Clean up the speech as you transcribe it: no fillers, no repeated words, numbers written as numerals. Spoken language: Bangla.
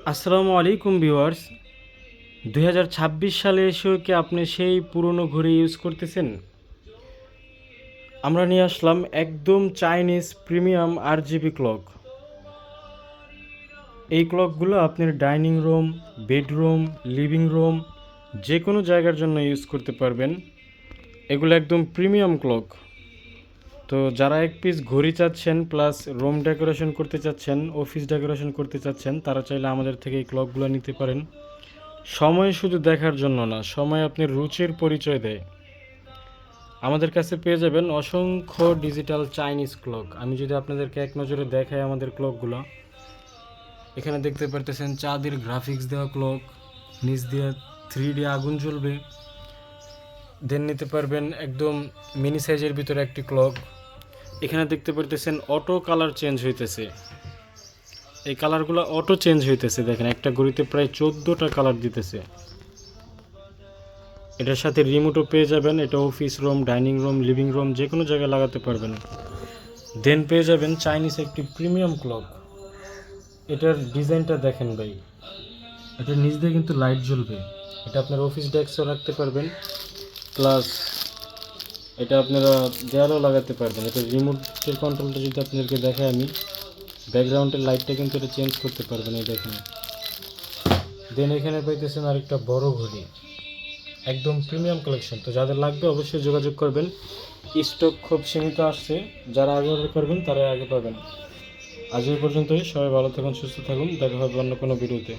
আসসালামু আলাইকুম ভিউয়ার্স। 2026 সালে এসেও কি আপনি সেই পুরনো ঘড়ি ইউজ করতেছেন? আমরা নিয়ে আসলাম একদম চাইনিজ প্রিমিয়াম RGB ক্লক। এই ক্লকগুলো আপনার dining room, bedroom, living room যে কোনো জায়গার জন্য ইউজ করতে পারবেন। এগুলো একদম প্রিমিয়াম ক্লক। তো যারা এক পিস ঘড়ি চাচ্ছেন প্লাস রুম ডেকোরেশন করতে চাচ্ছেন, অফিস ডেকোরেশন করতে চাচ্ছেন, তারা চাইলে আমাদের থেকে এই ক্লকগুলো নিতে পারেন। সময় শুধু দেখার জন্য না, সময় আপনার রুচির পরিচয় দেয়। আমাদের কাছে পেয়ে যাবেন অসংখ্য ডিজিটাল চাইনিজ ক্লক। আমি যদি আপনাদেরকে এক নজরে দেখাই আমাদের ক্লকগুলো, এখানে দেখতে পারতেছেন চাঁদের গ্রাফিক্স দেওয়া ক্লক, নিচ দিয়ে 3D আগুন জ্বলবে। দেন নিতে পারবেন একদম মিনি সাইজের ভিতরে একটি ক্লক। এখানে দেখতে পারতেছেন অটো কালার চেঞ্জ হইতেছে। এই কালারগুলো অটো চেঞ্জ হইতেছে, দেখেন একটা ঘড়িতে প্রায় 14টা কালার দিতেছে। এটার সাথে রিমোটও পেয়ে যাবেন। এটা office room, dining room, living room যে কোনো জায়গায় লাগাতে পারবেন। দেন পেয়ে যাবেন চাইনিজ একটি প্রিমিয়াম ক্লক। এটার ডিজাইনটা দেখেন ভাই, এটার নিচ দিয়ে কিন্তু লাইট জ্বলবে। এটা আপনার অফিস ডেস্কও রাখতে পারবেন, প্লাস এটা আপনারা দেয়ালেও লাগাতে পারবেন। এটা রিমোটের কন্ট্রোলটা যদি আপনাদেরকে দেখাই আমি, ব্যাকগ্রাউন্ডের লাইটটা কিন্তু এটা চেঞ্জ করতে পারবেন এই দেখেন। দেন এখানে পাইতেছেন আরেকটা বড় ঘড়ি, একদম প্রিমিয়াম কালেকশন। তো যাদের লাগবে অবশ্যই যোগাযোগ করবেন। স্টক খুব সীমিত আসছে, যারা আগে অর্ডার করবেন তারাই আগে পাবেন। আজ এই পর্যন্তই। সবাই ভালো থাকুন, সুস্থ থাকুন, দেখা হবে অন্য কোনো ভিডিওতে।